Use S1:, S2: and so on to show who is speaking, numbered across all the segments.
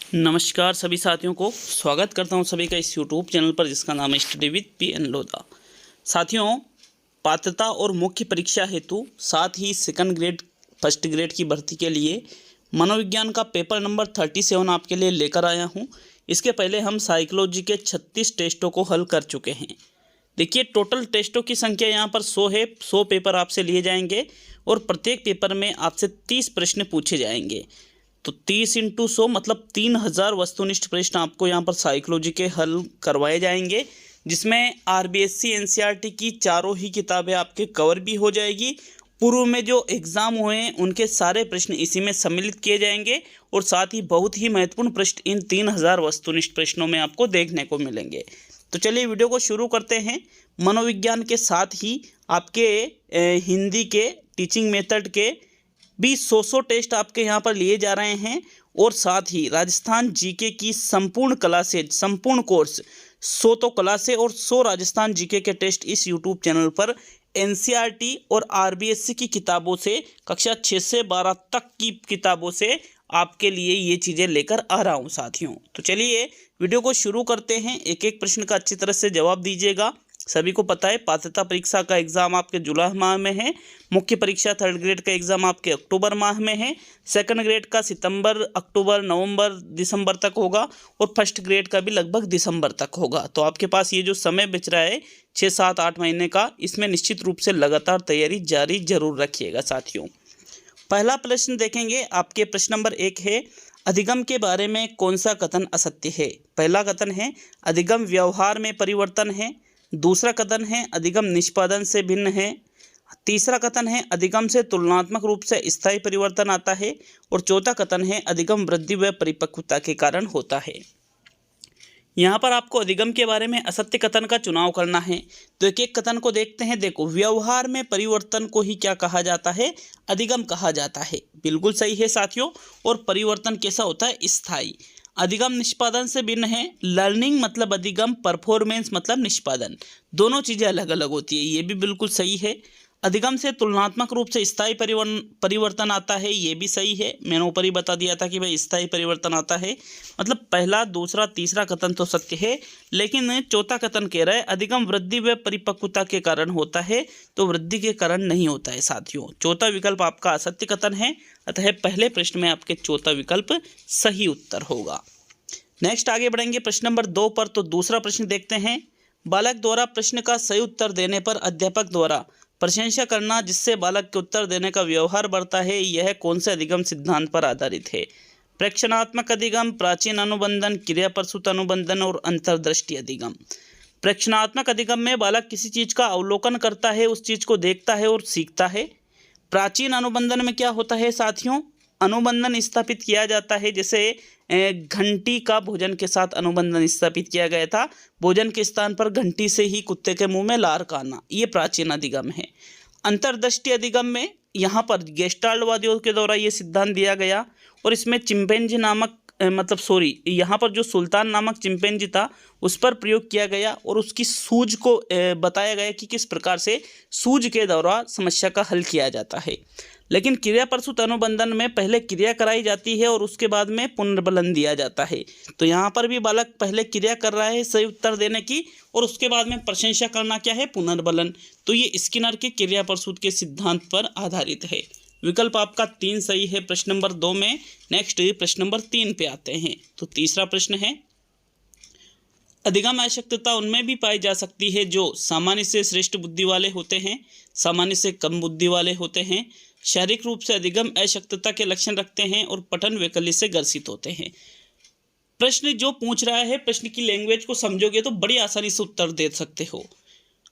S1: नमस्कार सभी साथियों को स्वागत करता हूं सभी का इस यूट्यूब चैनल पर जिसका नाम है स्टडी विद पीएन लोधा। साथियों, पात्रता और मुख्य परीक्षा हेतु साथ ही सेकंड ग्रेड फर्स्ट ग्रेड की भर्ती के लिए मनोविज्ञान का पेपर नंबर 37 आपके लिए लेकर आया हूं। इसके पहले हम साइकोलॉजी के 36 टेस्टों को हल कर चुके हैं। देखिए, टोटल टेस्टों की संख्या यहाँ पर 100 है। 100 पेपर आपसे लिए जाएंगे और प्रत्येक पेपर में आपसे 30 प्रश्न पूछे जाएंगे। तो 30 × 100 मतलब 3000 वस्तुनिष्ठ प्रश्न आपको यहाँ पर साइकोलॉजी के हल करवाए जाएंगे, जिसमें आरबीएससी एनसीईआरटी की चारों ही किताबें आपके कवर भी हो जाएगी। पूर्व में जो एग्ज़ाम हुए हैं उनके सारे प्रश्न इसी में सम्मिलित किए जाएंगे और साथ ही बहुत ही महत्वपूर्ण प्रश्न इन 3000 वस्तुनिष्ठ प्रश्नों में आपको देखने को मिलेंगे। तो चलिए वीडियो को शुरू करते हैं। मनोविज्ञान के साथ ही आपके हिंदी के टीचिंग मेथड के भी 100 टेस्ट आपके यहाँ पर लिए जा रहे हैं और साथ ही राजस्थान जीके की संपूर्ण कला से संपूर्ण कोर्स 100 तो कला से और 100 राजस्थान जीके के टेस्ट इस यूट्यूब चैनल पर एनसीईआरटी और आरबीएससी की किताबों से कक्षा 6 से 12 तक की किताबों से आपके लिए ये चीज़ें लेकर आ रहा हूँ साथियों। तो चलिए वीडियो को शुरू करते हैं। एक एक प्रश्न का अच्छी तरह से जवाब दीजिएगा। सभी को पता है पात्रता परीक्षा का एग्ज़ाम आपके जुलाई माह में है, मुख्य परीक्षा थर्ड ग्रेड का एग्ज़ाम आपके अक्टूबर माह में है, सेकंड ग्रेड का सितंबर, अक्टूबर, नवंबर, दिसंबर तक होगा और फर्स्ट ग्रेड का भी लगभग दिसंबर तक होगा। तो आपके पास ये जो समय बच रहा है 6, 7, 8 महीने का, इसमें निश्चित रूप से लगातार तैयारी जारी जरूर रखिएगा साथियों। पहला प्रश्न देखेंगे, आपके प्रश्न नंबर 1 है, अधिगम के बारे में कौन सा कथन असत्य है? पहला कथन है अधिगम व्यवहार में परिवर्तन है। दूसरा कथन है अधिगम निष्पादन से भिन्न है। तीसरा कथन है अधिगम से तुलनात्मक रूप से स्थायी परिवर्तन आता है और चौथा कथन है अधिगम वृद्धि व परिपक्वता के कारण होता है। यहाँ पर आपको अधिगम के बारे में असत्य कथन का चुनाव करना है। तो एक एक कथन को देखते हैं। देखो, व्यवहार में परिवर्तन को ही क्या कहा जाता है? अधिगम कहा जाता है। बिल्कुल सही है साथियों। और परिवर्तन कैसा होता है? स्थायी। अधिगम निष्पादन से भिन्न है। लर्निंग मतलब अधिगम, परफॉर्मेंस मतलब निष्पादन, दोनों चीज़ें अलग अलग होती है। ये भी बिल्कुल सही है। अधिगम से तुलनात्मक रूप से स्थायी परिवर्तन आता है, ये भी सही है। मैंने ऊपर ही बता दिया था कि भाई स्थायी परिवर्तन आता है। मतलब पहला, दूसरा, तीसरा कथन तो सत्य है, लेकिन चौथा कथन कह रहा है अधिगम वृद्धि व परिपक्वता के कारण होता है, तो वृद्धि के कारण नहीं होता है साथियों। चौथा विकल्प आपका असत्य कथन है, अतः पहले प्रश्न में आपके चौथा विकल्प सही उत्तर होगा। नेक्स्ट आगे बढ़ेंगे प्रश्न नंबर 2 पर। तो दूसरा प्रश्न देखते हैं, बालक द्वारा प्रश्न का सही उत्तर देने पर अध्यापक द्वारा प्रशंसा करना जिससे बालक के उत्तर देने का व्यवहार बढ़ता है, यह कौन से अधिगम सिद्धांत पर आधारित है? प्रेक्षणात्मक अधिगम, प्राचीन अनुबंधन, क्रिया प्रसूत अनुबंधन और अंतर्दृष्टि अधिगम। प्रेक्षणात्मक अधिगम में बालक किसी चीज़ का अवलोकन करता है, उस चीज़ को देखता है और सीखता है। प्राचीन अनुबंधन में क्या होता है साथियों? अनुबंधन स्थापित किया जाता है। जैसे घंटी का भोजन के साथ अनुबंधन स्थापित किया गया था, भोजन के स्थान पर घंटी से ही कुत्ते के मुंह में लार का आना, ये प्राचीन अधिगम है। अंतर्दृष्टि अधिगम में यहाँ पर गेस्टाल्टवादियों के द्वारा ये सिद्धांत दिया गया और इसमें चिंपैंजी नामक यहाँ पर जो सुल्तान नामक चिंपैंजी था उस पर प्रयोग किया गया और उसकी सूझ को बताया गया कि किस प्रकार से सूझ के द्वारा समस्या का हल किया जाता है। लेकिन क्रिया प्रसूत अनुबंधन में पहले क्रिया कराई जाती है और उसके बाद में पुनर्बलन दिया जाता है। तो यहाँ पर भी बालक पहले क्रिया कर रहा है सही उत्तर देने की और उसके बाद में प्रशंसा करना क्या है? पुनर्बलन। तो ये स्किनर के क्रिया प्रसूत के सिद्धांत पर आधारित है। विकल्प आपका 3 सही है प्रश्न नंबर 2 में। नेक्स्ट प्रश्न नंबर 3 पे आते हैं। तो तीसरा प्रश्न है, अधिगम अशक्तता उनमें भी पाई जा सकती है जो सामान्य से श्रेष्ठ बुद्धि वाले होते हैं, सामान्य से कम बुद्धि वाले होते हैं, शारीरिक रूप से अधिगम अशक्तता के लक्षण रखते हैं और पठन वैकल्य से ग्रसित होते हैं। प्रश्न जो पूछ रहा है, प्रश्न की लैंग्वेज को समझोगे तो बड़ी आसानी से उत्तर दे सकते हो।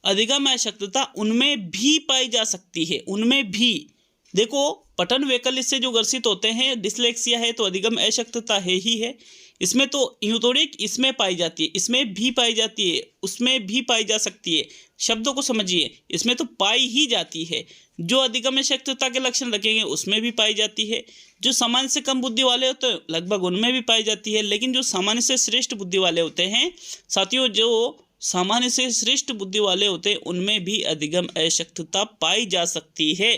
S1: अधिगम अशक्तता उनमें भी पाई जा सकती है, उनमें भी। देखो, पठन वैकल्य से जो ग्रसित होते हैं, डिसलेक्सिया है तो अधिगम अशक्तता है ही है। इसमें तो यूं थोड़ी इसमें पाई जाती है, इसमें भी पाई जाती है, उसमें भी पाई जा सकती है। शब्दों को समझिए, इसमें तो पाई ही जाती है। जो अधिगम अशक्तता के लक्षण रखेंगे उसमें भी पाई जाती है। जो सामान्य से कम बुद्धि वाले होते हैं लगभग उनमें भी पाई जाती है। लेकिन जो सामान्य से श्रेष्ठ बुद्धि वाले होते हैं साथियों, जो सामान्य से श्रेष्ठ बुद्धि वाले होते हैं उनमें भी अधिगम अशक्तता पाई जा सकती है।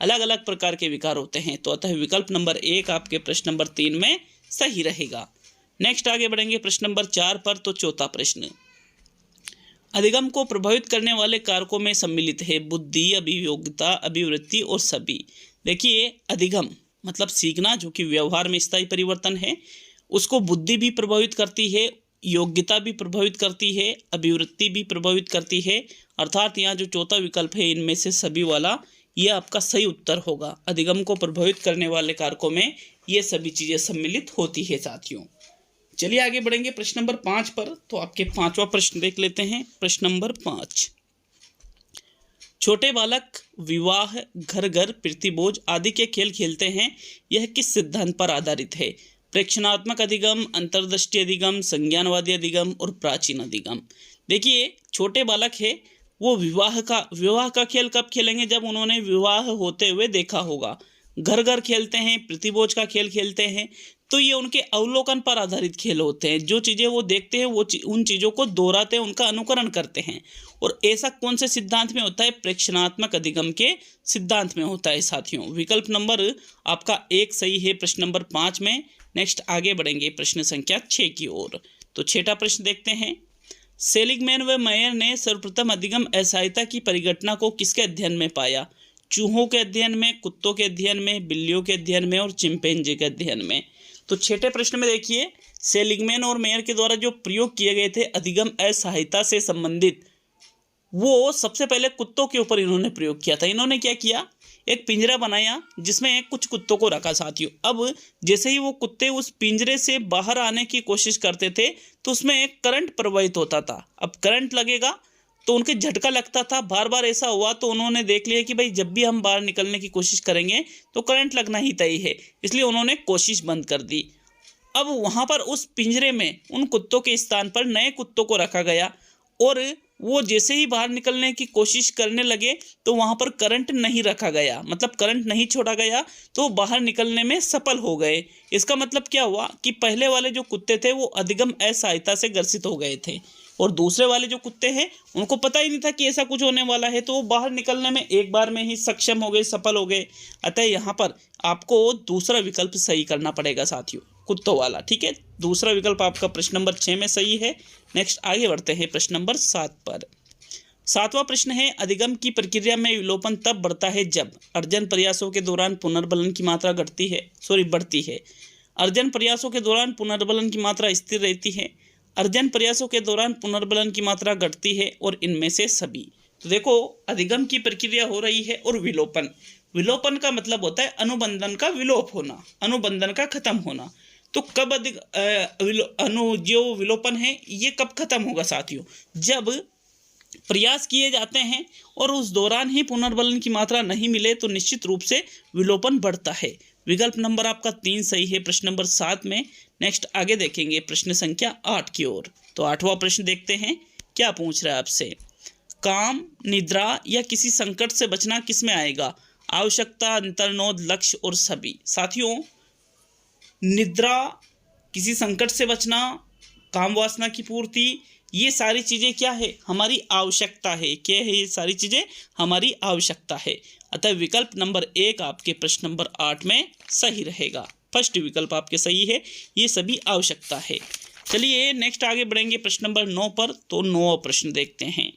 S1: अलग अलग प्रकार के विकार होते हैं। तो अतः विकल्प नंबर 1 आपके प्रश्न नंबर 3 में सही रहेगा। नेक्स्ट आगे बढ़ेंगे प्रश्न नंबर 4 पर। तो चौथा प्रश्न, अधिगम को प्रभावित करने वाले कारकों में सम्मिलित है बुद्धि, अभियोग्यता, अभिवृत्ति और सभी। देखिए, अधिगम मतलब सीखना, जो कि व्यवहार में स्थायी परिवर्तन है, उसको बुद्धि भी प्रभावित करती है, योग्यता भी प्रभावित करती है, अभिवृत्ति भी प्रभावित करती है। अर्थात यहाँ जो चौथा विकल्प है इनमें से सभी वाला, ये आपका सही उत्तर होगा। अधिगम को प्रभावित करने वाले कारकों में ये सभी चीजें सम्मिलित होती है साथियों। चलिए आगे बढ़ेंगे प्रश्न नंबर 5 पर। तो आपके 5वां प्रश्न देख लेते हैं। प्रश्न नंबर 5, छोटे बालक विवाह, घर घर, प्रतिभोज आदि के खेल खेलते हैं, यह किस सिद्धांत पर आधारित है? प्रेक्षणात्मक अधिगम, अंतर्दृष्टि अधिगम, संज्ञानवादी अधिगम और प्राचीन अधिगम। देखिए, छोटे बालक है वो विवाह का खेल कब खेलेंगे? जब उन्होंने विवाह होते हुए देखा होगा। घर घर खेलते हैं, प्रतिभोज का खेल खेलते हैं, तो ये उनके अवलोकन पर आधारित खेल होते हैं। जो चीज़ें वो देखते हैं वो उन चीज़ों को दोहराते हैं, उनका अनुकरण करते हैं। और ऐसा कौन से सिद्धांत में होता है? प्रेक्षणात्मक अधिगम के सिद्धांत में होता है साथियों। विकल्प नंबर आपका 1 सही है प्रश्न नंबर 5 में। नेक्स्ट आगे बढ़ेंगे प्रश्न संख्या 6 की ओर। तो 6वां प्रश्न देखते हैं। सेलिगमैन व मेयर ने सर्वप्रथम अधिगम असहायता की परिघटना को किसके अध्ययन में पाया? चूहों के अध्ययन में, कुत्तों के अध्ययन में, बिल्लियों के अध्ययन में और चिंपैंजी के अध्ययन में। तो 6ठे प्रश्न में देखिए, सेलिगमैन और मेयर के द्वारा जो प्रयोग किए गए थे अधिगम असहायता से संबंधित, वो सबसे पहले कुत्तों के ऊपर इन्होंने प्रयोग किया था। इन्होंने क्या किया? एक पिंजरा बनाया जिसमें कुछ कुत्तों को रखा साथियों। अब जैसे ही वो कुत्ते उस पिंजरे से बाहर आने की कोशिश करते थे तो उसमें एक करंट प्रवाहित होता था। अब करंट लगेगा तो उनके झटका लगता था। बार बार ऐसा हुआ तो उन्होंने देख लिया कि भाई जब भी हम बाहर निकलने की कोशिश करेंगे तो करंट लगना ही तय है, इसलिए उन्होंने कोशिश बंद कर दी। अब वहाँ पर उस पिंजरे में उन कुत्तों के स्थान पर नए कुत्तों को रखा गया और वो जैसे ही बाहर निकलने की कोशिश करने लगे तो वहाँ पर करंट नहीं रखा गया, मतलब करंट नहीं छोड़ा गया, तो बाहर निकलने में सफल हो गए। इसका मतलब क्या हुआ कि पहले वाले जो कुत्ते थे वो अधिगम असहायता से ग्रसित हो गए थे और दूसरे वाले जो कुत्ते हैं उनको पता ही नहीं था कि ऐसा कुछ होने वाला है, तो वो बाहर निकलने में एक बार में ही सक्षम हो गए, सफल हो गए। अतः यहाँ पर आपको दूसरा विकल्प सही करना पड़ेगा साथियों, कुत्तों वाला। ठीक है, दूसरा विकल्प आपका प्रश्न नंबर 6 में सही है। नेक्स्ट आगे बढ़ते हैं प्रश्न नंबर 7 पर। 7वां प्रश्न है, अधिगम की प्रक्रिया में विलोपन तब बढ़ता है जब अर्जन प्रयासों के दौरान पुनर्बलन की मात्रा बढ़ती है। अर्जन प्रयासों के दौरान पुनर्बलन की मात्रा स्थिर रहती है, अर्जन प्रयासों के दौरान पुनर्बलन की मात्रा घटती है और इनमें से सभी। तो देखो, अधिगम की प्रक्रिया हो रही है और विलोपन का मतलब होता है अनुबंधन का विलोप होना, अनुबंधन का खत्म होना। तो कब जो विलोपन है ये कब खत्म होगा साथियों? जब प्रयास किए जाते हैं और उस दौरान ही पुनर्बलन की मात्रा नहीं मिले तो निश्चित रूप से विलोपन बढ़ता है। विकल्प नंबर आपका 3 सही है प्रश्न नंबर 7 में। नेक्स्ट आगे देखेंगे प्रश्न संख्या 8 की ओर। तो 8वां प्रश्न देखते हैं, क्या पूछ रहा है आपसे? काम, निद्रा या किसी संकट से बचना किस में आएगा? आवश्यकता, अंतर्नोद, लक्ष्य और सभी। साथियों, निद्रा, किसी संकट से बचना, काम वासना की पूर्ति, ये सारी चीज़ें क्या है? हमारी आवश्यकता है। क्या है ये सारी चीज़ें? हमारी आवश्यकता है। अतः विकल्प नंबर 1 आपके प्रश्न नंबर 8 में सही रहेगा। फर्स्ट विकल्प आपके सही है, ये सभी आवश्यकता है। चलिए नेक्स्ट आगे बढ़ेंगे प्रश्न नंबर 9 पर। तो 9वां प्रश्न देखते हैं,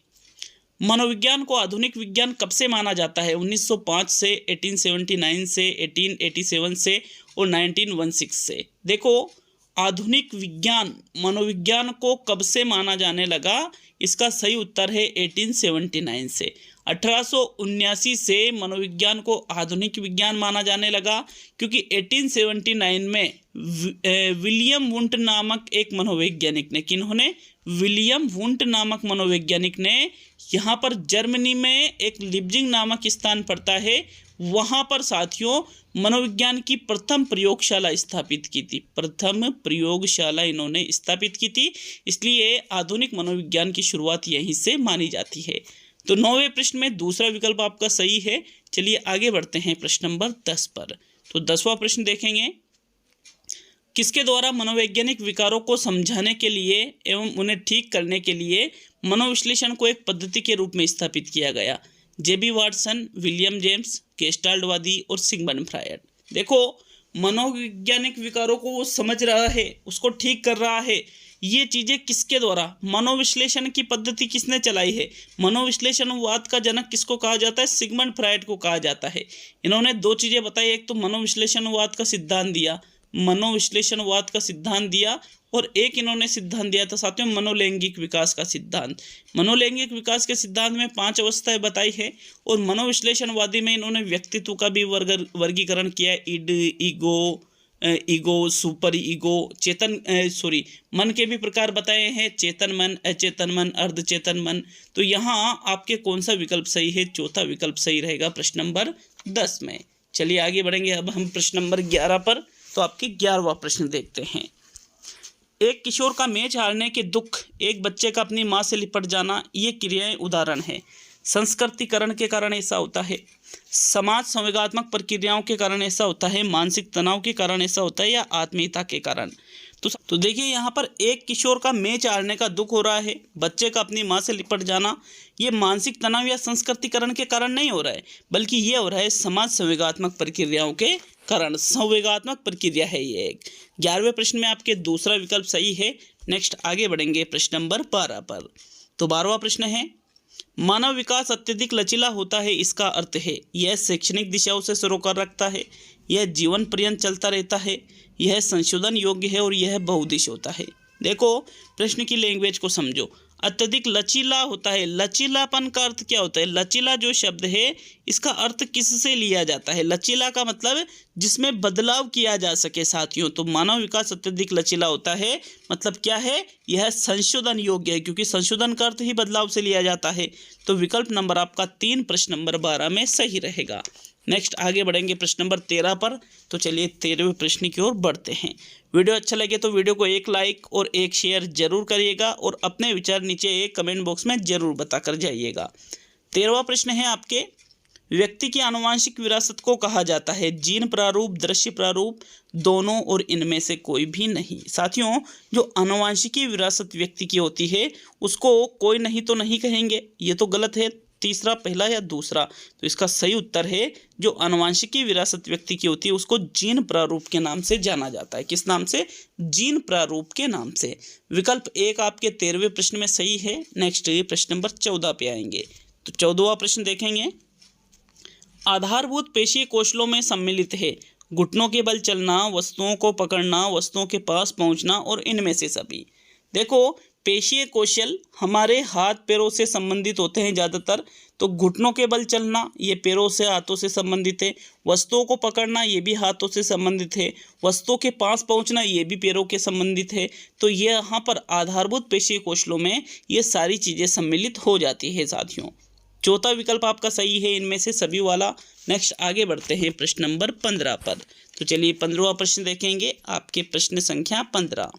S1: मनोविज्ञान को आधुनिक विज्ञान कब से माना जाता है? 1905 से, 1879 से, 1887 से और 1916 से। देखो, आधुनिक विज्ञान मनोविज्ञान को कब से माना जाने लगा? इसका सही उत्तर है 1879 से। 1879 से मनोविज्ञान को आधुनिक विज्ञान माना जाने लगा, क्योंकि 1879 में विलियम वुंट नामक एक मनोवैज्ञानिक ने, किन्होंने? विलियम वुंट नामक मनोवैज्ञानिक ने यहाँ पर जर्मनी में एक लिप्जिंग नामक स्थान पड़ता है, वहाँ पर साथियों मनोविज्ञान की प्रथम प्रयोगशाला स्थापित की थी। प्रथम प्रयोगशाला इन्होंने स्थापित की थी, इसलिए आधुनिक मनोविज्ञान की शुरुआत यहीं से मानी जाती है। तो 9वें प्रश्न में दूसरा विकल्प आपका सही है। चलिए आगे बढ़ते हैं प्रश्न नंबर 10 पर। तो 10वां प्रश्न देखेंगे, किसके द्वारा मनोवैज्ञानिक विकारों को समझाने के लिए एवं उन्हें ठीक करने के लिए मनोविश्लेषण को एक पद्धति के रूप में स्थापित किया गया? जेबी वाटसन, विलियम जेम्स, गेस्टाल्टवादी और सिगमंड फ्रायड। देखो, मनोवैज्ञानिक विकारों को वो समझ रहा है, उसको ठीक कर रहा है, ये चीज़ें किसके द्वारा, मनोविश्लेषण की पद्धति किसने चलाई है। मनोविश्लेषणवाद का जनक किसको कहा जाता है, सिगमंड फ्रायड को कहा जाता है। इन्होंने दो चीज़ें बताई, एक तो मनोविश्लेषणवाद का सिद्धांत दिया, मनोविश्लेषणवाद का सिद्धांत दिया, और एक इन्होंने सिद्धांत दिया था साथियों मनोलैंगिक विकास का सिद्धांत। मनोलैंगिक विकास के सिद्धांत में 5 अवस्थाएं बताई है, और मनोविश्लेषणवादी में इन्होंने व्यक्तित्व का भी वर्गीकरण किया है, इड, ईगो, सुपर ईगो, मन के भी प्रकार बताए हैं, चेतन मन, अचेतन मन, अर्धचेतन मन। तो यहाँ आपके कौन सा विकल्प सही है, चौथा विकल्प सही रहेगा प्रश्न नंबर 10 में। चलिए आगे बढ़ेंगे अब हम प्रश्न नंबर 11 पर। तो आपके 11वां प्रश्न देखते हैं। एक किशोर का मैच हारने के दुख, एक बच्चे का अपनी मां से लिपट जाना, ये क्रियाएं उदाहरण है। संस्कृतिकरण के कारण ऐसा होता है, समाज संवेगात्मक प्रक्रियाओं के कारण ऐसा होता है, मानसिक तनाव के कारण ऐसा होता है, या आत्मीयता के कारण। तो देखिए यहाँ पर एक किशोर का मैच हारने का दुख हो रहा है, बच्चे का अपनी मां से लिपट जाना, ये मानसिक तनाव या संस्कृतिकरण के कारण नहीं हो रहा है, बल्कि ये हो रहा है समाज संवेगात्मक प्रक्रियाओं के कारण। संवेगात्मक प्रक्रिया है ये एक। 11वें प्रश्न में आपके दूसरा विकल्प सही है। नेक्स्ट आगे बढ़ेंगे प्रश्न नंबर 12 पर। तो 12वां प्रश्न है, मानव विकास अत्यधिक लचीला होता है, इसका अर्थ है यह शैक्षणिक दिशाओं से सरोकार रखता है, यह जीवन पर्यंत चलता रहता है, यह संशोधन योग्य है, और यह बहुदिश होता है। देखो प्रश्न की लैंग्वेज को समझो। अत्यधिक लचीला होता है, लचीलापन का अर्थ क्या होता है, लचीला जो शब्द है इसका अर्थ किससे लिया जाता है, लचीला का मतलब जिसमें बदलाव किया जा सके साथियों। तो मानव विकास अत्यधिक लचीला होता है मतलब क्या है, यह संशोधन योग्य है, क्योंकि संशोधन का अर्थ ही बदलाव से लिया जाता है। तो विकल्प नंबर आपका 3 प्रश्न नंबर 12 में सही रहेगा। नेक्स्ट आगे बढ़ेंगे प्रश्न नंबर 13 पर। तो चलिए 13वें प्रश्न की ओर बढ़ते हैं। वीडियो अच्छा लगे तो वीडियो को एक लाइक और एक शेयर जरूर करिएगा, और अपने विचार नीचे एक कमेंट बॉक्स में जरूर बताकर जाइएगा। 13वां प्रश्न है आपके, व्यक्ति की आनुवंशिक विरासत को कहा जाता है जीन प्रारूप, दृश्य प्रारूप, दोनों, और इनमें से कोई भी नहीं। साथियों जो आनुवंशिकी विरासत व्यक्ति की होती है उसको कोई नहीं तो नहीं कहेंगे, ये तो गलत है। तीसरा, पहला या दूसरा? तो इसका सही उत्तर है जो आनुवंशिकी विरासत व्यक्ति की होती है उसको जीन प्रारूप के नाम से जाना जाता है। किस नाम से? जीन प्रारूप के नाम से। विकल्प 1 आपके 13वें प्रश्न में सही है। नेक्स्ट प्रश्न नंबर 14 पे आएंगे। तो 14वां प्रश्न देखेंगे, आधारभूत पेशीय कौशलों में सम्मिलित है घुटनों के बल चलना, वस्तुओं को पकड़ना, वस्तुओं के पास पहुंचना, और इनमें से सभी। देखो पेशीय कौशल हमारे हाथ पैरों से संबंधित होते हैं ज़्यादातर। तो घुटनों के बल चलना ये पैरों से, हाथों से संबंधित है। वस्तुओं को पकड़ना ये भी हाथों से संबंधित है। वस्तुओं के पास पहुंचना ये भी पैरों के संबंधित है। तो ये यहाँ पर आधारभूत पेशीय कौशलों में ये सारी चीज़ें सम्मिलित हो जाती है साथियों। चौथा विकल्प आपका सही है इनमें से सभी वाला। नेक्स्ट आगे बढ़ते हैं प्रश्न नंबर 15 पर। तो चलिए 15वां प्रश्न देखेंगे, आपके प्रश्न संख्या 15।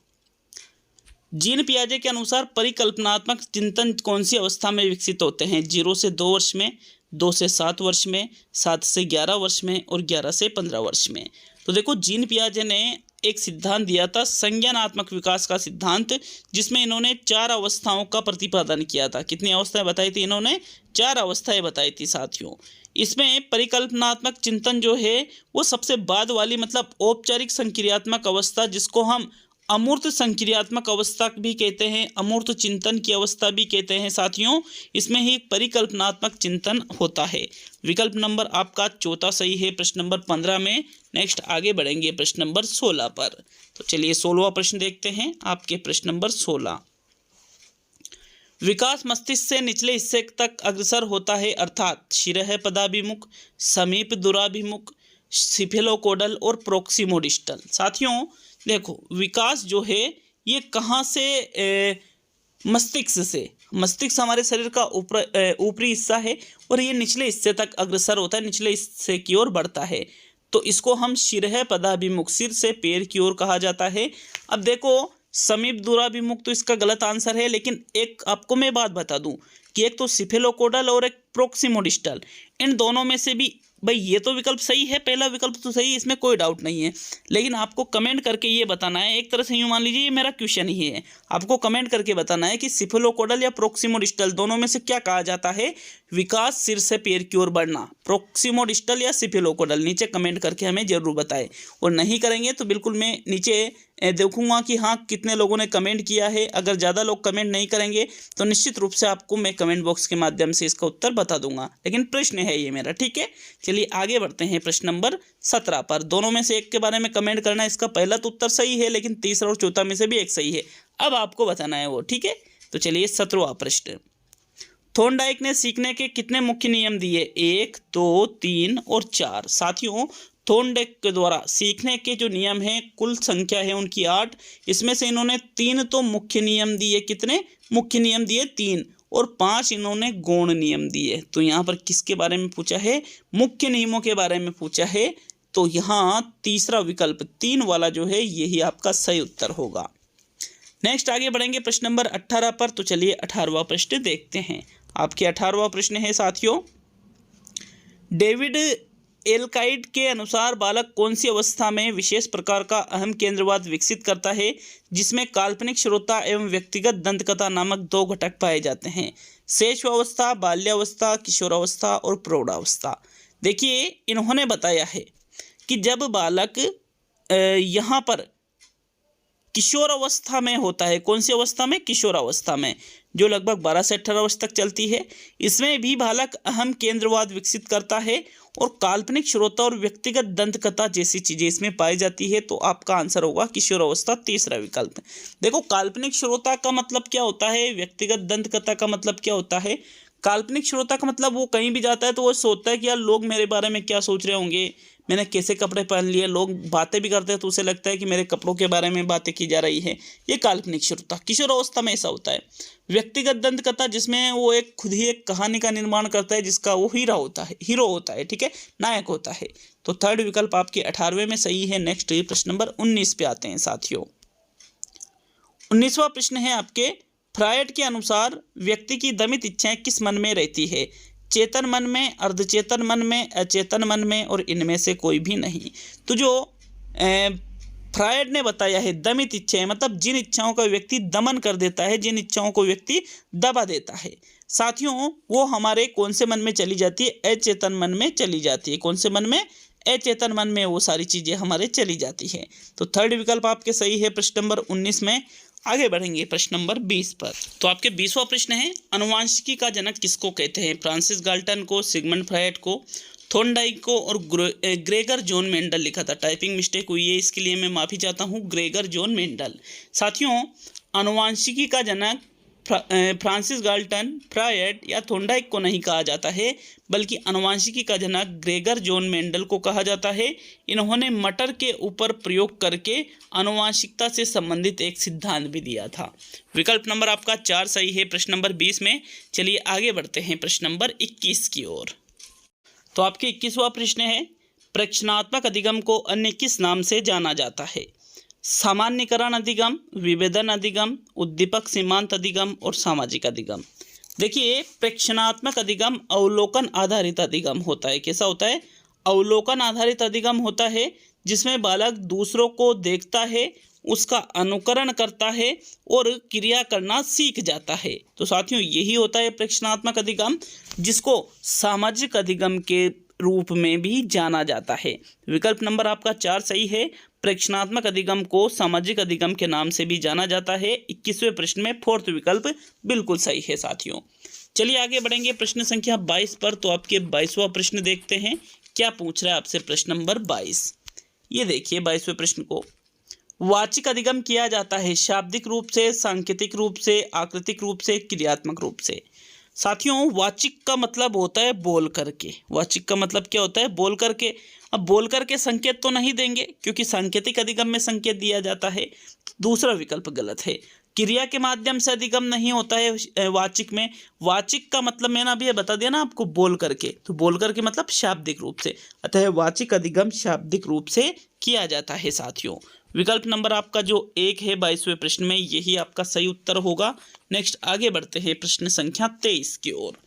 S1: जीन पियाजे के अनुसार परिकल्पनात्मक चिंतन कौन सी अवस्था में विकसित होते हैं? 0 से 2 वर्ष में, 2 से 7 वर्ष में, 7 से 11 वर्ष में, और 11 से 15 वर्ष में। तो देखो जीन पियाजे ने एक सिद्धांत दिया था संज्ञानात्मक विकास का सिद्धांत, जिसमें इन्होंने 4 अवस्थाओं का प्रतिपादन किया था। कितनी अवस्थाएं बताई थी इन्होंने? 4 अवस्थाएं बताई थी साथियों। इसमें परिकल्पनात्मक चिंतन जो है वो सबसे बाद वाली, मतलब औपचारिक संक्रियात्मक अवस्था, जिसको हम अमूर्त संक्रियात्मक अवस्था भी कहते हैं, अमूर्त चिंतन की अवस्था भी कहते हैं साथियों, इसमें ही परिकल्पनात्मक चिंतन होता है। विकल्प नंबर आपका चौथा सही है प्रश्न नंबर 15 में। नेक्स्ट आगे बढ़ेंगे प्रश्न नंबर 16 पर। तो चलिए 16वां प्रश्न देखते हैं, आपके प्रश्न नंबर 16। विकास मस्तिष्क से निचले हिस्से तक अग्रसर होता है, अर्थात शिरः पदाभिमुख, समीप दूराभिमुख, सिफेलोकोडल और प्रोक्सिमोडिस्टल। साथियों देखो विकास जो है ये कहाँ से, मस्तिष्क से। मस्तिष्क हमारे शरीर का ऊपरी हिस्सा है और ये निचले हिस्से तक अग्रसर होता है, निचले हिस्से की ओर बढ़ता है। तो इसको हम शिरः पदाभिमुख, सिर से पैर की ओर कहा जाता है। अब देखो समीप दूराभिमुख तो इसका गलत आंसर है, लेकिन एक आपको मैं बात बता दूं कि एक तो सिफेलोकोडल और एक प्रोक्सिमोडिस्टल, इन दोनों में से भी भाई ये तो विकल्प सही है, पहला विकल्प तो सही है, इसमें कोई डाउट नहीं है, लेकिन आपको कमेंट करके ये बताना है। एक तरह से यूँ मान लीजिए ये मेरा क्वेश्चन ही है, आपको कमेंट करके बताना है कि सिफेलोकोडल या प्रोक्सिमोडिस्टल दोनों में से क्या कहा जाता है विकास सिर से पैर की ओर बढ़ना, प्रोक्सिमोडिस्टल या सिफेलोकोडल, नीचे कमेंट करके हमें जरूर बताएं। और नहीं करेंगे तो बिल्कुल मैं नीचे देखूंगा कि हाँ कितने लोगों ने कमेंट किया है। अगर ज़्यादा लोग कमेंट नहीं करेंगे तो निश्चित रूप से आपको मैं कमेंट बॉक्स के माध्यम से इसका उत्तर बता दूंगा, लेकिन प्रश्न है ये मेरा, ठीक है। चलिए आगे बढ़ते हैं प्रश्न नंबर 17 पर। दोनों में से एक के बारे में कमेंट करना है। इसका पहला तो उत्तर सही है, लेकिन तीसरा और चौथा में से भी एक सही है, अब आपको बताना है वो, ठीक है। तो चलिए 17वां प्रश्न, थॉर्नडाइक ने सीखने के कितने मुख्य नियम दिए? 1, 2, 3 और 4। साथियों थॉर्नडाइक के द्वारा सीखने के जो नियम हैं कुल संख्या है उनकी 8, इसमें से इन्होंने 3 तो मुख्य नियम दिए। कितने मुख्य नियम दिए? 3, और 5 इन्होंने गौण नियम दिए। तो यहाँ पर किसके बारे में पूछा है? मुख्य नियमों के बारे में पूछा है। तो यहाँ तीसरा विकल्प 3 वाला जो है यही आपका सही उत्तर होगा। नेक्स्ट आगे बढ़ेंगे प्रश्न नंबर 18 पर। तो चलिए 18वां प्रश्न देखते हैं। आपके 18वां प्रश्न है साथियों, डेविड एल्काइड के अनुसार बालक कौन सी अवस्था में विशेष प्रकार का अहम केंद्रवाद विकसित करता है जिसमें काल्पनिक श्रोता एवं व्यक्तिगत दंतकथा नामक 2 घटक पाए जाते हैं? शैशवावस्था, बाल्यावस्था, किशोरावस्था और प्रौढ़ावस्था। देखिए इन्होंने बताया है कि जब बालक यहाँ पर किशोर अवस्था में होता है, कौन सी अवस्था में? किशोर अवस्था में, जो लगभग 12 से 18 वर्ष तक चलती है, इसमें भी बालक अहम केंद्रवाद विकसित करता है और काल्पनिक श्रोता और व्यक्तिगत दंतकथा जैसी चीजें इसमें पाई जाती है। तो आपका आंसर होगा किशोर अवस्था, तीसरा विकल्प। देखो काल्पनिक श्रोता का मतलब क्या होता है, व्यक्तिगत दंतकथा का मतलब क्या होता है। काल्पनिक श्रोता का मतलब वो कहीं भी जाता है तो वो सोचता है कि यार लोग मेरे बारे में क्या सोच रहे होंगे, मैंने कैसे कपड़े पहन लिए, लोग बातें भी करते हैं तो उसे लगता है कि मेरे कपड़ों के बारे में बातें की जा रही है, ये काल्पनिक श्रोता। किशोर अवस्था में ऐसा होता है। व्यक्तिगत दंतकथा जिसमें वो एक खुद ही एक कहानी का निर्माण करता है जिसका वो हीरो होता है, ठीक है, नायक होता है। तो थर्ड विकल्प आपके 18वें में सही है। नेक्स्ट प्रश्न नंबर 19 पे आते हैं साथियों। 19वां प्रश्न है आपके, फ्रायड के अनुसार व्यक्ति की दमित इच्छाएं किस मन में रहती है? चेतन मन में, अर्धचेतन मन में, अचेतन मन में और इनमें से कोई भी नहीं। तो जो फ्रायड ने बताया है दमित इच्छाएं मतलब जिन इच्छाओं का व्यक्ति दमन कर देता है, जिन इच्छाओं को व्यक्ति दबा देता है साथियों, वो हमारे कौन से मन में चली जाती है? अचेतन मन में चली जाती है। कौन से मन में? अचेतन मन में वो सारी चीजें हमारे चली जाती है। तो थर्ड विकल्प आपके सही है प्रश्न नंबर 19 में। आगे बढ़ेंगे प्रश्न नंबर 20 पर। तो आपके 20वां प्रश्न है, अनुवांशिकी का जनक किसको कहते हैं? फ्रांसिस गाल्टन को, सिगमंड फ्रायड को, थॉर्नडाइक को और ग्रेगर जॉन मेंडल लिखा था। टाइपिंग मिस्टेक हुई है, इसके लिए मैं माफ़ी चाहता हूँ। Gregor John Mendel. साथियों अनुवांशिकी का जनक फ्रांसिस गाल्टन, फ्रायड या थॉर्नडाइक को नहीं कहा जाता है, बल्कि अनुवांशिकी का जनक ग्रेगर जॉन मेंडल को कहा जाता है। इन्होंने मटर के ऊपर प्रयोग करके अनुवांशिकता से संबंधित एक सिद्धांत भी दिया था। विकल्प नंबर आपका 4 सही है प्रश्न नंबर 20 में। चलिए आगे बढ़ते हैं प्रश्न नंबर 21 की ओर। तो आपके 21वां प्रश्न है, प्रक्षणात्मक अधिगम को अन्य किस नाम से जाना जाता है? सामान्यकरण अधिगम, विभेदन अधिगम, उद्दीपक सीमांत अधिगम और सामाजिक अधिगम। देखिए प्रेक्षणात्मक अधिगम अवलोकन आधारित अधिगम होता है। कैसा होता है? अवलोकन आधारित अधिगम होता है, जिसमें बालक दूसरों को देखता है, उसका अनुकरण करता है और क्रिया करना सीख जाता है। तो साथियों यही होता है प्रेक्षणात्मक अधिगम, जिसको सामाजिक अधिगम के रूप में भी जाना जाता है। विकल्प नंबर आपका 4 सही है। प्रेक्षणात्मक अधिगम को सामाजिक अधिगम के नाम से भी जाना जाता है। 21वें प्रश्न में फोर्थ विकल्प बिल्कुल सही है साथियों। चलिए आगे बढ़ेंगे प्रश्न संख्या 22 पर। तो आपके 22वां प्रश्न देखते हैं क्या पूछ रहा है आपसे प्रश्न नंबर 22। ये देखिए 22वें प्रश्न को, वाचिक अधिगम किया जाता है शाब्दिक रूप से, सांकेतिक रूप से, आकृतिक रूप से, क्रियात्मक रूप से। साथियों वाचिक का मतलब होता है बोल करके। वाचिक का मतलब क्या होता है? बोल करके। अब बोल करके संकेत तो नहीं देंगे क्योंकि सांकेतिक अधिगम में संकेत दिया जाता है, दूसरा विकल्प गलत है। क्रिया के माध्यम से अधिगम नहीं होता है वाचिक में। वाचिक का मतलब मैंने अभी बता दिया ना आपको, बोल करके। तो बोल करके मतलब शाब्दिक रूप से, अतः वाचिक अधिगम शाब्दिक रूप से किया जाता है साथियों। विकल्प नंबर आपका जो 1 है 22वें प्रश्न में, यही आपका सही उत्तर होगा। नेक्स्ट आगे बढ़ते हैं प्रश्न संख्या 23 की ओर।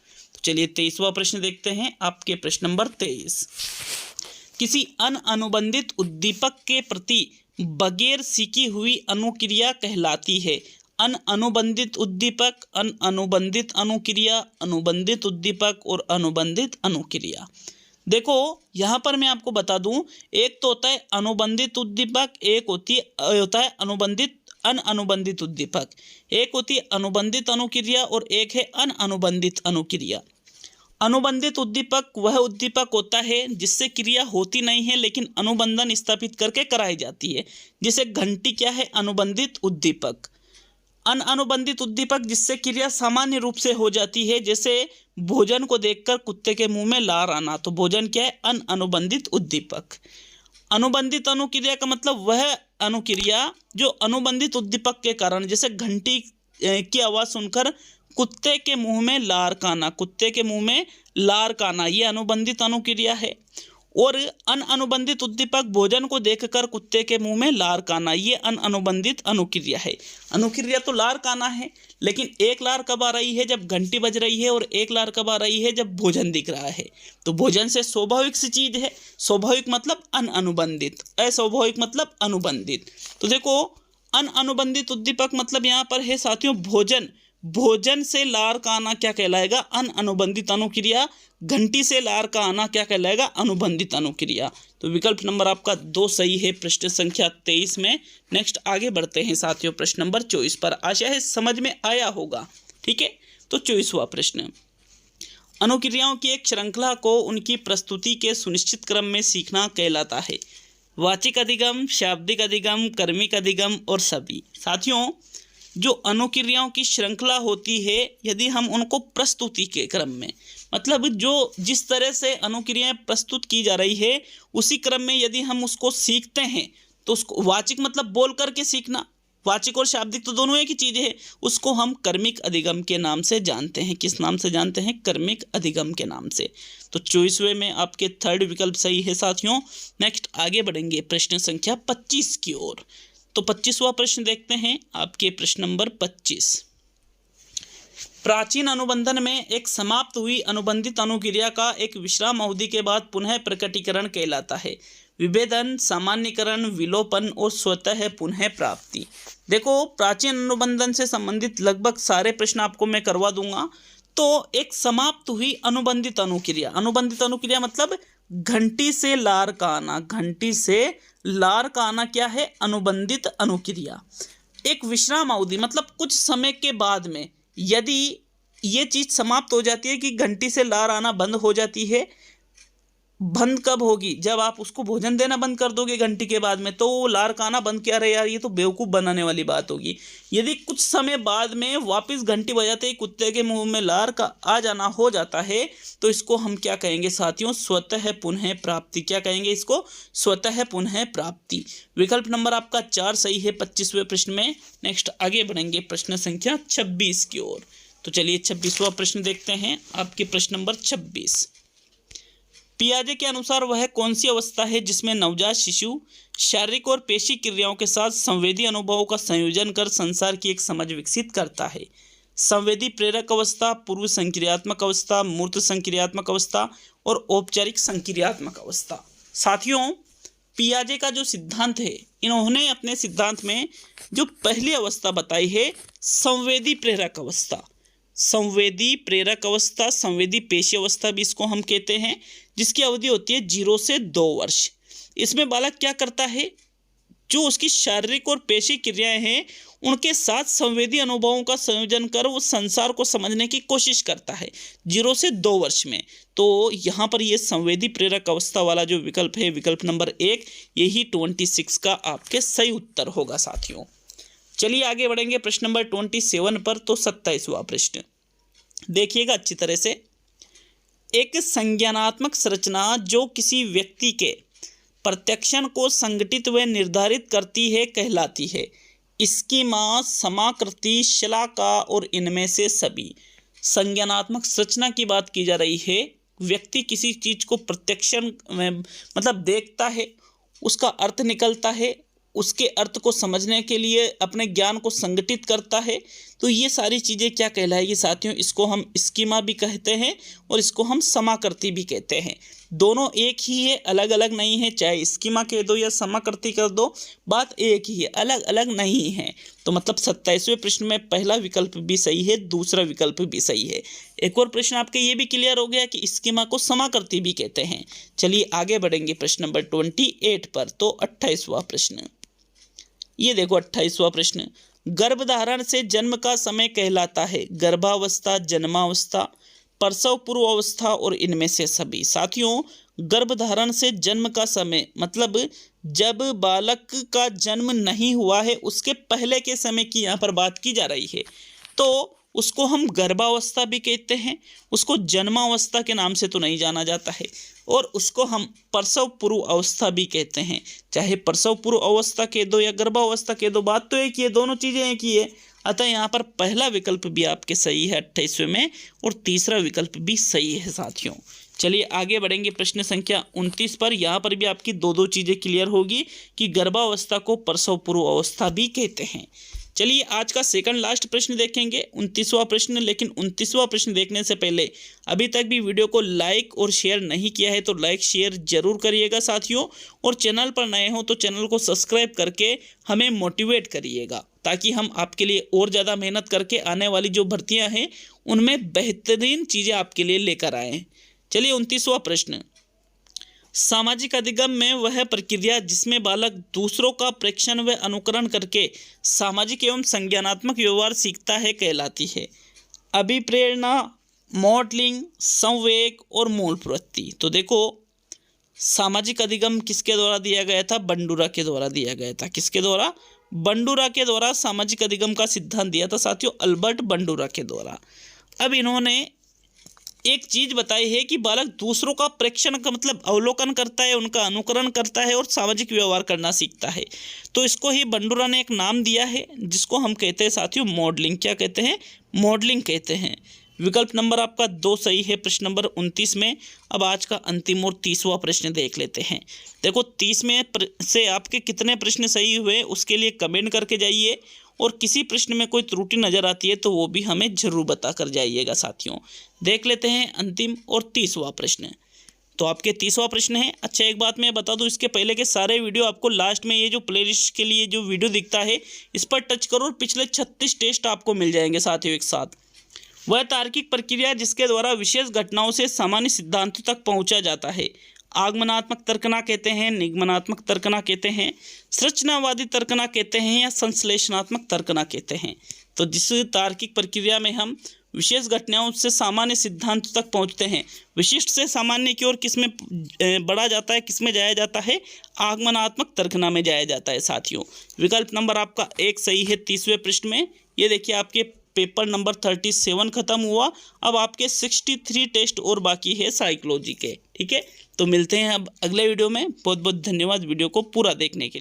S1: चलिए 23वां प्रश्न देखते हैं, आपके प्रश्न नंबर 23। किसी अनुबंधित उद्दीपक के प्रति बगैर सीखी हुई अनुक्रिया कहलाती है। अनुबंधित उद्दीपक, अनुबंधित अनुक्रिया, अनुबंधित उद्दीपक और अनुबंधित अनुक्रिया। देखो यहाँ पर मैं आपको बता दूं, एक तो होता है अनुबंधित उद्दीपक, एक होता है अनुबंधित उद्दीपक, एक होती है अनुबंधित अनुक्रिया और एक है अनुबंधित अनुक्रिया। अनुबंधित उद्दीपक वह उद्दीपक होता है जिससे क्रिया होती नहीं है लेकिन अनुबंधन स्थापित करके कराई जाती है। जैसे घंटी क्या है? अनुबंधित उद्दीपक। अनुबंधित उद्दीपक जिससे क्रिया सामान्य रूप से हो जाती है, जैसे भोजन को देखकर कुत्ते के मुंह में लार आना, तो भोजन क्या है? अनुबंधित उद्दीपक। अनुबंधित अनुक्रिया का मतलब वह अनुक्रिया जो अनुबंधित उद्दीपक के कारण, जैसे घंटी की आवाज सुनकर कुत्ते के मुंह में लार काना, कुत्ते के मुंह में लार काना, ये अनुबंधित अनुक्रिया है। और अनुबंधित उद्दीपक भोजन को देखकर कुत्ते के मुंह में लार काना, ये अनुबंधित अनुक्रिया है। अनुक्रिया तो लार काना है, लेकिन एक लार कब आ रही है? जब घंटी बज रही है, और एक लार कब आ रही है? जब भोजन दिख रहा है। तो भोजन से स्वाभाविक सी चीज है, स्वाभाविक मतलब अनुबंधित, अस्वाभाविक मतलब अनुबंधित। तो देखो अनुबंधित उद्दीपक मतलब यहाँ पर है साथियों भोजन, भोजन से लार का आना क्या कहलाएगा? अनुबंधित अनुक्रिया। घंटी से लार का आना क्या कहलाएगा? अनुबंधित अनुक्रिया। तो विकल्प नंबर आपका 2 सही है प्रश्न संख्या 23 में। नेक्स्ट आगे बढ़ते हैं साथियों प्रश्न नंबर 24 पर। आशा है समझ में आया होगा। ठीक है, तो 24वां प्रश्न, अनुक्रियाओं की एक श्रृंखला को उनकी प्रस्तुति के सुनिश्चित क्रम में सीखना कहलाता है। वाचिक अधिगम, शाब्दिक अधिगम, कर्मिक अधिगम और सभी। साथियों जो अनुक्रियाओं की श्रृंखला होती है, यदि हम उनको प्रस्तुति के क्रम में, मतलब जो जिस तरह से अनुक्रियाएं प्रस्तुत की जा रही है उसी क्रम में यदि हम उसको सीखते हैं, तो उसको वाचिक मतलब बोल करके सीखना, वाचिक और शाब्दिक तो दोनों एक ही चीज़ है, उसको हम कर्मिक अधिगम के नाम से जानते हैं। किस नाम से जानते हैं? कर्मिक अधिगम के नाम से। तो 24वें में आपके 3rd विकल्प सही है साथियों। नेक्स्ट आगे बढ़ेंगे प्रश्न संख्या 25 की ओर। तो 25वां प्रश्न देखते हैं, आपके प्रश्न नंबर 25। प्राचीन अनुबंधन में एक समाप्त हुई अनुबंधित अनुक्रिया का एक विश्राम अवधि के बाद पुनः प्रकटीकरण कहलाता है। विभेदन, सामान्यीकरण, विलोपन और स्वतः पुनः प्राप्ति। देखो प्राचीन अनुबंधन से संबंधित लगभग सारे प्रश्न आपको मैं करवा दूंगा। तो एक समाप्त हुई अनुबंधित अनुक्रिया, अनुबंधित अनुक्रिया मतलब घंटी से लार का आना, घंटी से लार का आना क्या है? अनुबंधित अनुक्रिया। एक विश्राम अवधि मतलब कुछ समय के बाद में यदि ये चीज समाप्त हो जाती है कि घंटी से लार आना बंद हो जाती है। बंद कब होगी? जब आप उसको भोजन देना बंद कर दोगे घंटी के बाद में, तो लार का आना बंद क्या रहे यार, ये तो बेवकूफ़ बनाने वाली बात होगी। यदि कुछ समय बाद में वापस घंटी बजाते ही कुत्ते के मुंह में लार का आ जाना हो जाता है, तो इसको हम क्या कहेंगे साथियों? स्वतः पुनः प्राप्ति। क्या कहेंगे इसको? स्वतः पुनः प्राप्ति। विकल्प नंबर आपका 4 सही है 25वें प्रश्न में। नेक्स्ट आगे बढ़ेंगे प्रश्न संख्या 26 की ओर। तो चलिए 26वां प्रश्न देखते हैं, आपके प्रश्न नंबर 26। पियाजे के अनुसार वह कौन सी अवस्था है जिसमें नवजात शिशु शारीरिक और पेशी क्रियाओं के साथ संवेदी अनुभवों का संयोजन कर संसार की एक समझ विकसित करता है? संवेदी प्रेरक अवस्था, पूर्व संक्रियात्मक अवस्था, मूर्त संक्रियात्मक अवस्था और औपचारिक संक्रियात्मक अवस्था। साथियों पियाजे का जो सिद्धांत है, इन्होंने अपने सिद्धांत में जो पहली अवस्था बताई है संवेदी प्रेरक अवस्था, संवेदी प्रेरक अवस्था, संवेदी पेशी अवस्था भी इसको हम कहते हैं, जिसकी अवधि होती है 0 से 2 वर्ष। इसमें बालक क्या करता है? जो उसकी शारीरिक और पेशी क्रियाएं हैं उनके साथ संवेदी अनुभवों का संयोजन कर वो संसार को समझने की कोशिश करता है 0 से 2 वर्ष में। तो यहाँ पर ये संवेदी प्रेरक अवस्था वाला जो विकल्प है, विकल्प नंबर 1, यही 26 का आपके सही उत्तर होगा साथियों। चलिए आगे बढ़ेंगे प्रश्न नंबर 27 पर। तो 27वां प्रश्न देखिएगा अच्छी तरह से। एक संज्ञानात्मक संरचना जो किसी व्यक्ति के प्रत्यक्षण को संगठित व निर्धारित करती है कहलाती है। स्कीमा, समाकृति, शलाका और इनमें से सभी। संज्ञानात्मक संरचना की बात की जा रही है। व्यक्ति किसी चीज को प्रत्यक्षण में मतलब देखता है, उसका अर्थ निकलता है, उसके अर्थ को समझने के लिए अपने ज्ञान को संगठित करता है। तो ये सारी चीज़ें क्या कहलाएगी साथियों, इसको हम स्कीमा भी कहते हैं और इसको हम समाकृति भी कहते हैं। दोनों एक ही है, अलग अलग नहीं है। चाहे स्कीमा कह दो या समाकृति कर दो, बात एक ही है, अलग अलग नहीं है। तो मतलब 27वें प्रश्न में पहला विकल्प भी सही है, दूसरा विकल्प भी सही है। एक और प्रश्न आपके ये भी क्लियर हो गया कि स्कीमा को समाकृति भी कहते हैं। चलिए आगे बढ़ेंगे प्रश्न नंबर 28 पर। तो 28वां प्रश्न, ये देखो 28वां प्रश्न, गर्भधारण से जन्म का समय कहलाता है गर्भावस्था, जन्मावस्था, प्रसव पूर्व अवस्था और इनमें से सभी। साथियों, गर्भधारण से जन्म का समय मतलब जब बालक का जन्म नहीं हुआ है उसके पहले के समय की यहाँ पर बात की जा रही है, तो उसको हम गर्भावस्था भी कहते हैं। उसको जन्मावस्था के नाम से तो नहीं जाना जाता है, और उसको हम प्रसव पूर्व अवस्था भी कहते हैं। चाहे प्रसव पूर्व अवस्था कह दो या गर्भावस्था कह दो, बात तो एक ही है, दोनों चीज़ें एक ही है। अतः यहाँ पर पहला विकल्प भी आपके सही है 28वें में, और तीसरा विकल्प भी सही है साथियों। चलिए आगे बढ़ेंगे प्रश्न संख्या 29 पर। यहाँ पर भी आपकी दो चीज़ें क्लियर होगी कि गर्भावस्था को प्रसव पूर्व अवस्था भी कहते हैं। चलिए आज का सेकंड लास्ट प्रश्न देखेंगे, 29वां प्रश्न। लेकिन 29वां प्रश्न देखने से पहले अभी तक भी वीडियो को लाइक और शेयर नहीं किया है तो लाइक शेयर जरूर करिएगा साथियों, और चैनल पर नए हो तो चैनल को सब्सक्राइब करके हमें मोटिवेट करिएगा, ताकि हम आपके लिए और ज़्यादा मेहनत करके आने वाली जो भर्तियां हैं उनमें बेहतरीन चीज़ें आपके लिए लेकर आएँ। चलिए 29वां प्रश्न, सामाजिक अधिगम में वह प्रक्रिया जिसमें बालक दूसरों का प्रेक्षण व अनुकरण करके सामाजिक एवं संज्ञानात्मक व्यवहार सीखता है कहलाती है अभिप्रेरणा, मॉडलिंग, संवेग और मूल प्रवृत्ति। तो देखो, सामाजिक अधिगम किसके द्वारा दिया गया था? बंडूरा के द्वारा दिया गया था। किसके द्वारा? बंडूरा के द्वारा सामाजिक अधिगम का सिद्धांत दिया था साथियों, अल्बर्ट बंडूरा के द्वारा। अब इन्होंने एक चीज बताई है कि बालक दूसरों का प्रेक्षण का मतलब अवलोकन करता है, उनका अनुकरण करता है और सामाजिक व्यवहार करना सीखता है। तो इसको ही बंडूरा ने एक नाम दिया है जिसको हम कहते हैं साथियों मॉडलिंग। क्या कहते हैं? मॉडलिंग कहते हैं। विकल्प नंबर आपका 2 सही है प्रश्न नंबर 29 में। अब आज का अंतिम और 30वां प्रश्न देख लेते हैं। देखो 30 में से आपके कितने प्रश्न सही हुए उसके लिए कमेंट करके जाइए, और किसी प्रश्न में कोई त्रुटि नज़र आती है तो वो भी हमें जरूर बता कर जाइएगा साथियों। देख लेते हैं अंतिम और 30वां प्रश्न। तो आपके 30वां प्रश्न है। अच्छा, एक बात मैं बता दूं, इसके पहले के सारे वीडियो आपको लास्ट में ये जो प्लेलिस्ट के लिए जो वीडियो दिखता है इस पर टच करो और पिछले 36 टेस्ट आपको मिल जाएंगे साथियों एक साथ। वह तार्किक प्रक्रिया जिसके द्वारा विशेष घटनाओं से सामान्य सिद्धांतों तक पहुँचा जाता है आगमनात्मक तर्कना कहते हैं, निगमनात्मक तर्कना कहते हैं, संरचनावादी तर्कना कहते हैं या संश्लेषणात्मक तर्कना कहते हैं। तो जिस तार्किक प्रक्रिया में हम विशेष घटनाओं से सामान्य सिद्धांत तक पहुंचते हैं, विशिष्ट से सामान्य की ओर किसमें बढ़ा जाता है, किसमें जाया जाता है? आगमनात्मक तर्कना में जाया जाता है साथियों। विकल्प नंबर आपका 1 सही है 30वें पृष्ठ में। ये देखिए आपके पेपर नंबर 37 खत्म हुआ। अब आपके 63 टेस्ट और बाकी है साइकोलॉजी के। ठीक है, तो मिलते हैं अब अगले वीडियो में। बहुत बहुत धन्यवाद वीडियो को पूरा देखने के लिए।